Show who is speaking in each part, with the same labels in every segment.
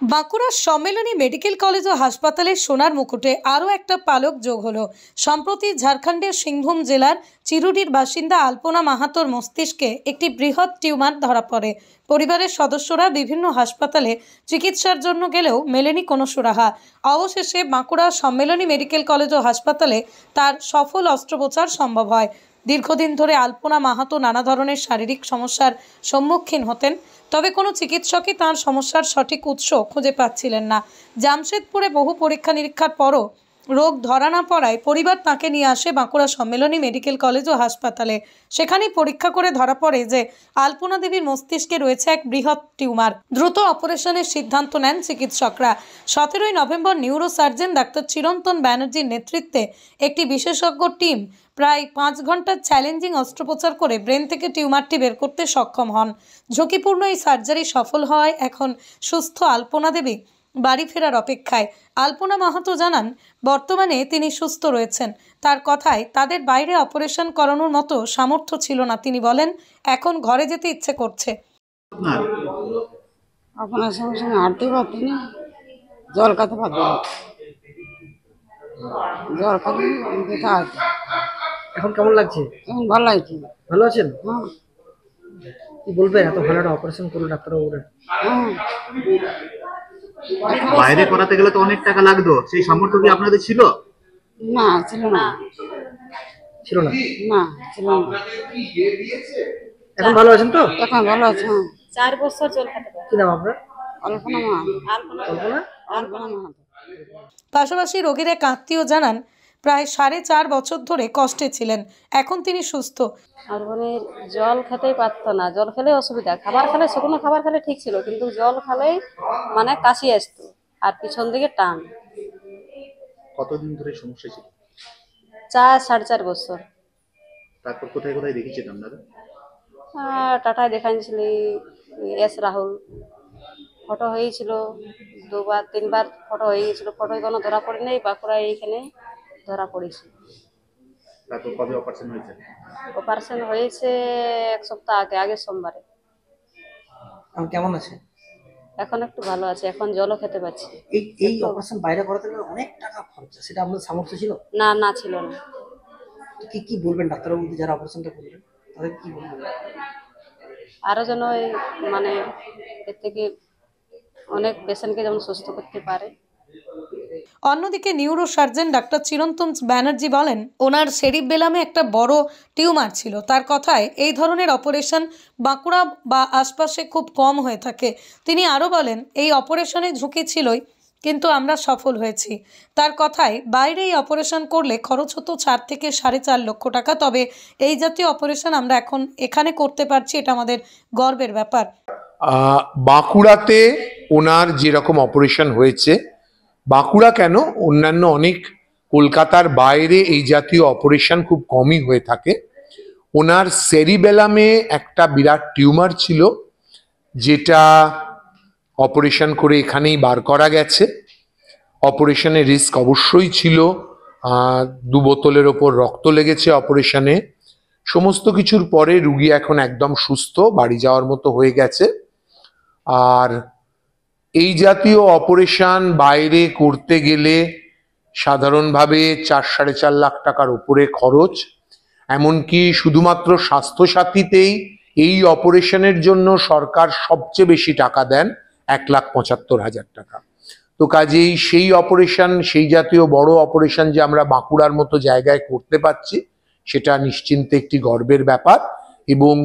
Speaker 1: বাঁকুড়ার Sammilani medical college ও হাসপাতালের সোনার মুকুটে আরও একটা পালক যোগ হলো। সম্প্রতি ঝাড়খণ্ডের সিংভূম জেলার চিরুডির বাসিন্দা আলপনা মাহাতোর মস্তিষ্কে একটি বৃহৎ টিউমার ধরা পড়ে। পরিবারের সদস্যরা বিভিন্ন হাসপাতালে চিকিৎসার জন্য গেলেও মেলেনি কোনো সুরাহা। অবশেষে বাঁকুড়া সম্মেলনী মেডিকেল কলেজ ও হাসপাতালে তার সফল অস্ত্রোপচার সম্ভব হয়। দীর্ঘদিন ধরে আলপনা মাহাতো নানা ধরনের শারীরিক সমস্যার সম্মুখীন হতেন, তবে কোনো চিকিৎসকই তাঁর সমস্যার সঠিক উৎস খুঁজে পাচ্ছিলেন না। জামশেদপুরে বহু পরীক্ষা নিরীক্ষার পরও রোগ ধরা না পড়ায় পরিবার তাঁকে নিয়ে আসে বাঁকুড়া সম্মেলনী মেডিকেল কলেজ ও হাসপাতালে। সেখানেই পরীক্ষা করে ধরা পড়ে যে আলপনা দেবীর মস্তিষ্কে রয়েছে এক বৃহৎ টিউমার। দ্রুত অপারেশনের সিদ্ধান্ত নেন চিকিৎসকরা। 17ই নভেম্বর নিউরোসার্জন ডাক্তার চিরন্তন ব্যানার্জির নেতৃত্বে একটি বিশেষজ্ঞ টিম প্রায় 5 ঘন্টার চ্যালেঞ্জিং অস্ত্রোপচার করে ব্রেন থেকে টিউমারটি বের করতে সক্ষম হন। ঝুঁকিপূর্ণ এই সার্জারি সফল হওয়ায় এখন সুস্থ আলপনা দেবী বাড়ি ফেরার অপেক্ষায়। আলপনা মাহাতো জানান, বর্তমানে তিনি সুস্থ রয়েছেন। তার কথায় তাদের বাইরে অপারেশন করানোর মতো সামর্থ্য ছিল না। তিনি বলেন, এখন ঘরে যেতে ইচ্ছে করছে।
Speaker 2: আপনার সঙ্গে সঙ্গে হাঁটতে পারতেন না, জল খাতে পারতেন না, জল খাতে ব্যথা আছে।
Speaker 3: এখন কেমন লাগছে?
Speaker 2: এখন ভালো লাগছে।
Speaker 3: ভালো আছেন?
Speaker 2: হ্যাঁ
Speaker 3: কি বলবেন, এত ভালো একটা অপারেশন করলো ডাক্তারবাবুরা?
Speaker 2: হ্যাঁ।
Speaker 4: বাইরে করাতে গেলে তো অনেক টাকা লাগতো, সেই সামর্থ্য কি আপনাদের ছিল?
Speaker 2: না, ছিল না।
Speaker 3: ছিল না?
Speaker 2: না, ছিল না।
Speaker 3: এখন ভালো আছেন তো?
Speaker 2: এখন ভালো আছে।
Speaker 5: 4 বছর জল খেতে পারে।
Speaker 3: কি নাম আপনার?
Speaker 2: অল্পনা মাহাতো।
Speaker 3: কল্পনা?
Speaker 2: অল্পনা মাহাতো।
Speaker 1: পাশাপাশি রোগীর এক আত্মীয় জানান, প্রায় 4.5 বছর ধরে কষ্টে ছিলেন, এখন তিনি সুস্থ।
Speaker 5: আর মানে জল খেতেই পারতো না, জল খেলে অসুবিধা, খাবার খেলে শুকনো খাবার খেলে ঠিক ছিল, কিন্তু জল খেলেই মানে কাশি আসতো আর পিছন দিকে টান।
Speaker 4: কতদিন ধরে সমস্যা ছিল?
Speaker 5: 4.5 বছর।
Speaker 4: তারপর কোথায় কোথায় দেখিয়েছেন আপনারা?
Speaker 5: টাটায় দেখাইছিলি, এস রাহুল, ফটো হয়েছিল 2-3 বার ফটো হয়েছিল, ফটো কোনো ধরা পড়ে নেই। বাঁকুড়া এইখানে ধরা পড়েছে।
Speaker 4: তারপর কবে অপারেশন হয়েছে?
Speaker 5: অপারেশন হয়েছে 1 সপ্তাহ আগে, আগের সোমবারে।
Speaker 3: এখন কেমন আছে?
Speaker 5: এখন একটু ভালো আছে, এখন জলও খেতে পাচ্ছি।
Speaker 3: এই অপারেশন বাইরে করাতে গেলে অনেক টাকা খরচা, সেটা আপনাদের সামর্থ্য ছিল?
Speaker 5: না, না ছিল না।
Speaker 3: কি বলবেন ডাক্তারবাবু যারা অপারেশনটা করলেন, তাদের কি বলবেন?
Speaker 5: আরো যেন মানে এর থেকে অনেক পেশেন্টকে যেমন সুস্থ করতে পারে।
Speaker 1: অন্যদিকে নিউরোসার্জন ডাক্তার চিরন্তন ব্যানার্জি বলেন, ওনার সেরিবেলামে একটা বড় টিউমার ছিল। তার কথায় এই ধরনের অপারেশন বাঁকুড়া বা আশপাশে খুব কম হয়ে থাকে। তিনি আরও বলেন, এই অপারেশনে ঝুঁকি ছিলই, কিন্তু আমরা সফল হয়েছি। তার কথায় বাইরে এই অপারেশন করলে খরচ হতো 4 থেকে 4.5 লক্ষ টাকা, তবে এই জাতীয় অপারেশন আমরা এখন এখানে করতে পারছি, এটা আমাদের গর্বের ব্যাপার।
Speaker 6: বাঁকুড়াতে ওনার যেরকম অপারেশন হয়েছে, বাঁকুড়া কেন, অন্যান্য অনেক কলকাতার বাইরে এই জাতীয় অপারেশন খুব কমই হয়ে থাকে। ওনার সেরিবেলামে একটা বিরাট টিউমার ছিল, যেটা অপারেশন করে এখানেই বার করা গেছে। অপারেশনের রিস্ক অবশ্যই ছিল, 2 বোতলের ওপর রক্ত লেগেছে অপারেশনে। সমস্ত কিছুর পরে রুগী এখন একদম সুস্থ, বাড়ি যাওয়ার মতো হয়ে গেছে। আর এই জাতীয় অপারেশন বাইরে করতে গেলে সাধারণভাবে 4-4.5 লাখ টাকার উপরে খরচ। এমনকি শুধুমাত্র স্বাস্থ্যসাথীতেই এই অপারেশনের জন্য সরকার সবচেয়ে বেশি টাকা দেন, 1,75,000 টাকা। তো কাজেই সেই অপারেশন, সেই জাতীয় বড় অপারেশন যে আমরা বাঁকুড়ার মতো জায়গায় করতে পারছি, সেটা নিশ্চিন্তে একটি গর্বের ব্যাপার। এবং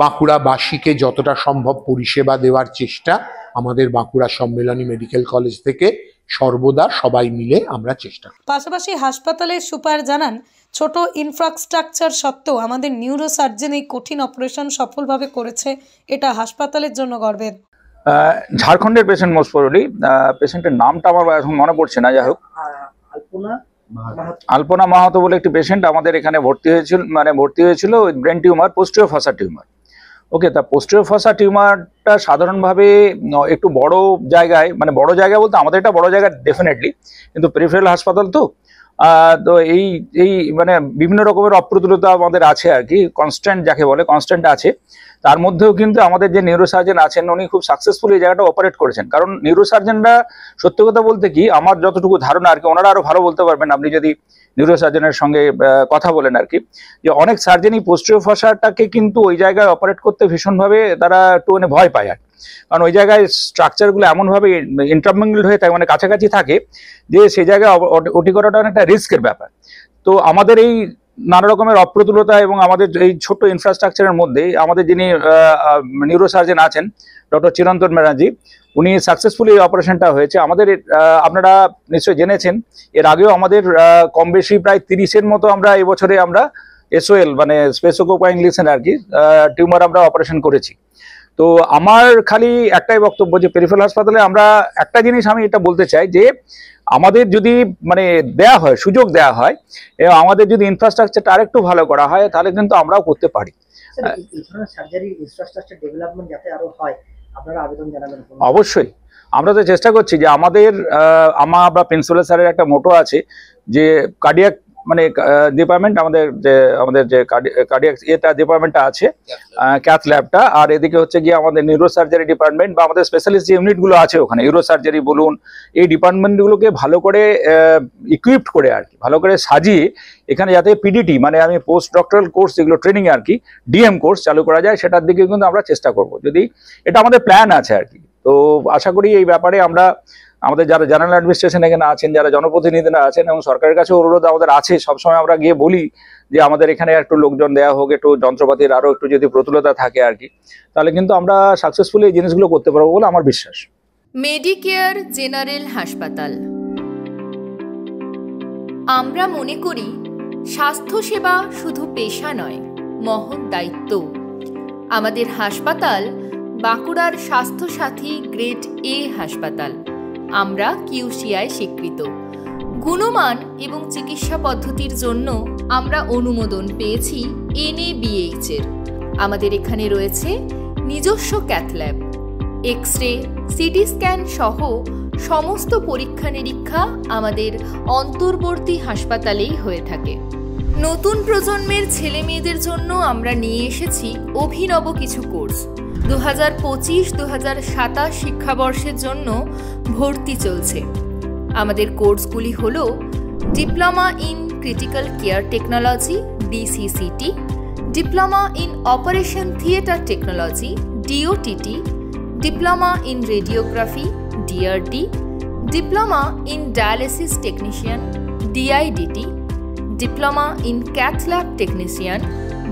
Speaker 6: বাঁকুড়াবাসীকে যতটা সম্ভব পরিষেবা দেওয়ার চেষ্টা আমাদের বাঁকুড়া সম্মেলনী মেডিকেল কলেজ থেকে সর্বদা সবাই মিলে আমরা চেষ্টা করি।
Speaker 1: পাশাপাশি হাসপাতালের সুপার জানান, ছোট ইনফ্রাস্ট্রাকচার সত্ত্বেও আমাদের নিউরোসার্জন এই কঠিন অপারেশন সফলভাবে করেছে, এটা হাসপাতালের জন্য গর্বের।
Speaker 7: ঝাড়খণ্ডের পেশেন্ট, মোস্ট প্রবাবলি পেশেন্টের নামটা আমার এখন মনে পড়ছে না, যাই হোক আলপনা মাহাতো বলে একটি পেশেন্ট আমাদের এখানে ভর্তি হয়েছিল ব্রেন টিউমার, পোস্টেরিয়র ফসা টিউমার। ওকে, তা পোস্টেরিয়র ফসা টিউমারটা সাধারণভাবে একটু বড় জায়গায়, মানে বড় জায়গা বলতে আমাদের এটা বড় জায়গা ডেফিনেটলি, কিন্তু পেরিফেরাল হাসপাতাল তো তো এই এই মানে বিভিন্ন রকমের অপ্রতুলতা আমাদের আছে আর কি, কনস্ট্যান্ট যাকে বলে কনস্ট্যান্ট আছে। তার মধ্যেও কিন্তু আমাদের যে নিউরোসার্জন আছেন উনি খুব সাকসেসফুলি এই জায়গাটা অপারেট করেছেন। কারণ নিউরোসার্জনরা সত্যি কথা বলতে কি, আমার যতটুকু ধারণা আর কি, ওনারা আরো ভালো বলতে পারবেন আপনি যদি নিউরোসার্জনের সঙ্গে কথা বলেন আর কি, যে অনেক সার্জনই পোস্টেরিয়র ফসাটাকে কিন্তু ওই জায়গায় অপারেট করতে ভীষণভাবে তারা একটু মানে ভয় পায় আর, কারণ ওই জায়গায় স্ট্রাকচারগুলো এমনভাবে ইন্টারমিংলড হয়ে থাকে, মানে কাছাকাছি থাকে, যে সেই জায়গায় ওটি করাটা অনেকটা রিস্কের ব্যাপার। তো আমাদের এই নানা রকমের অপ্রতুলতা এবং আমাদের এই ছোট্ট ইনফ্রাস্ট্রাকচারের মধ্যে আমাদের যিনি নিউরোসার্জন আছেন ডক্টর চিরন্তন ব্যানার্জি, উনি সাকসেসফুলি এই অপারেশনটা হয়েছে। আমাদের আপনারা নিশ্চয়ই জেনেছেন এর আগেও আমাদের কম বেশি প্রায় 30-এর মতো আমরা এই বছরে আমরা SOL মানে স্পেসোকোপাইন লিসেন আর কি টিউমার আমরা অপারেশন করেছি। তো আমার খালি একটাই বক্তব্য যে পেরিফেরাল হাসপাতালে আমরা একটা জিনিস আমি এটা বলতে চাই, যে আমাদের যদি মানে দেয়া হয়, সুযোগ দেয়া হয় এবং আমাদের যদি ইনফ্রাস্ট্রাকচারটা আরেকটু ভালো করা হয়, তাহলে কিন্তু আমরাও করতে পারি।
Speaker 3: এই ধরনের সার্জারি ইনফ্রাস্ট্রাকচার ডেভেলপমেন্ট যাতে আরো হয়, আপনারা আবেদন জানাবেন?
Speaker 7: অবশ্যই আমরা তো চেষ্টা করছি যে আমাদের আমার বা প্রিন্সিপাল স্যারের একটা মোটো আছে যে কার্ডিয়াক মানে ডিপার্টমেন্ট আমাদের যে কার্ডিয়াক এটা ডিপার্টমেন্টটা আছে, ক্যাথ ল্যাবটা, আর এদিকে হচ্ছে গিয়ে আমাদের নিউরোসার্জারি ডিপার্টমেন্ট বা আমাদের স্পেশালিস্ট যে ইউনিটগুলো আছে ওখানে ইউরোসার্জারি বলুন, এই ডিপার্টমেন্টগুলোকে ভালো করে ইকুইপড করে আর কি, ভালো করে সাজিয়ে এখানে যাতে PDT মানে আমি পোস্ট ডক্টরাল কোর্স যেগুলো ট্রেনিং আর কি DM কোর্স চালু করা যায়, সেটার দিকে কিন্তু আমরা চেষ্টা করব, যদি এটা আমাদের প্ল্যান আছে আর কি। তো আশা করি এই ব্যাপারে আমরা আমাদের যারা জেনারেল অ্যাডমিনিস্ট্রেশন এখানে আছেন, যারা জনপ্রতিনিধিরা আছেন এবং সরকারের কাছে অনুরোধ আমাদের আছে, সবসময় আমরা গিয়ে বলি যে আমাদের এখানে একটু লোকজন দেওয়া হোক, একটু যন্ত্রপাতির আরো একটু যদি প্রতুলতা থাকে আর কি, তাহলে কিন্তু আমরা সাকসেসফুলি এই জিনিসগুলো করতে পারবো বলে আমার বিশ্বাস।
Speaker 8: মেডিকেয়ার জেনারেল হাসপাতাল। আমরা মনে করি স্বাস্থ্যসেবা শুধু পেশা নয়, মহৎ দায়িত্ব। আমাদের হাসপাতাল বাঁকুড়ার স্বাস্থ্যসাথী গ্রেড A হাসপাতাল। আমরা QCI স্বীকৃত। গুণমান এবং চিকিৎসা পদ্ধতির জন্য আমরা অনুমোদন পেয়েছি NABH এর। আমাদের এখানে রয়েছে নিজস্ব cath lab, x-ray, CT scan সহ সমস্ত পরীক্ষা নিরীক্ষা আমাদের অন্তর্বর্তী হাসপাতালেই হয়ে থাকে। নতুন প্রজন্মের ছেলে মেয়েদের জন্য আমরা নিয়ে এসেছি অভিনব কিছু কোর্স। 2025-2027 শিক্ষাবর্ষের জন্য ভর্তি চলছে। আমাদের কোর্সগুলি হল diploma in critical care technology DCCT, diploma in operation theatre technology DOTT, diploma in radiography DRD, diploma in dialysis technician DIDT, diploma in cath lab technician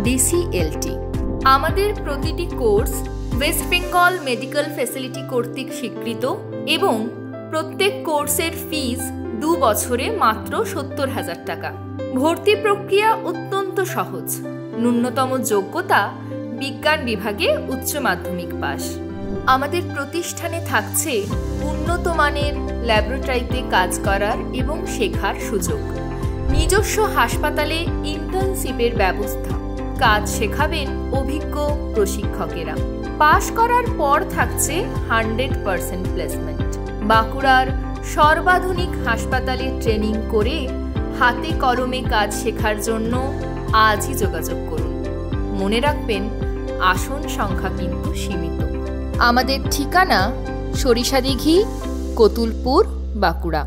Speaker 8: DCLT। আমাদের প্রতিটি course West Bengal medical facility কর্তৃক স্বীকৃত এবং প্রত্যেক কোর্সের ফিস 2 বছরে মাত্র 70,000 টাকা। ভর্তি প্রক্রিয়া অত্যন্ত সহজ। ন্যূনতম যোগ্যতা বিজ্ঞান বিভাগে উচ্চ মাধ্যমিক পাস। আমাদের প্রতিষ্ঠানে থাকছে উন্নত মানের ল্যাবরেটরিতে কাজ করার এবং শেখার সুযোগ। নিজস্ব হাসপাতালে ইন্টার্নশিপের ব্যবস্থা। কাজ শেখাবেন অভিজ্ঞ প্রশিক্ষকেরা। পাশ করার পর থাকছে 100% প্লেসমেন্ট। বাঁকুড়ার সর্বাধুনিক হাসপাতালে ট্রেনিং করে হাতে কলমে কাজ শেখার জন্য আজই যোগাযোগ করুন। মনে রাখবেন, আসন সংখ্যা কিন্তু সীমিত। আমাদের ঠিকানা সরিষাদিঘি, কতুলপুর, বাঁকুড়া।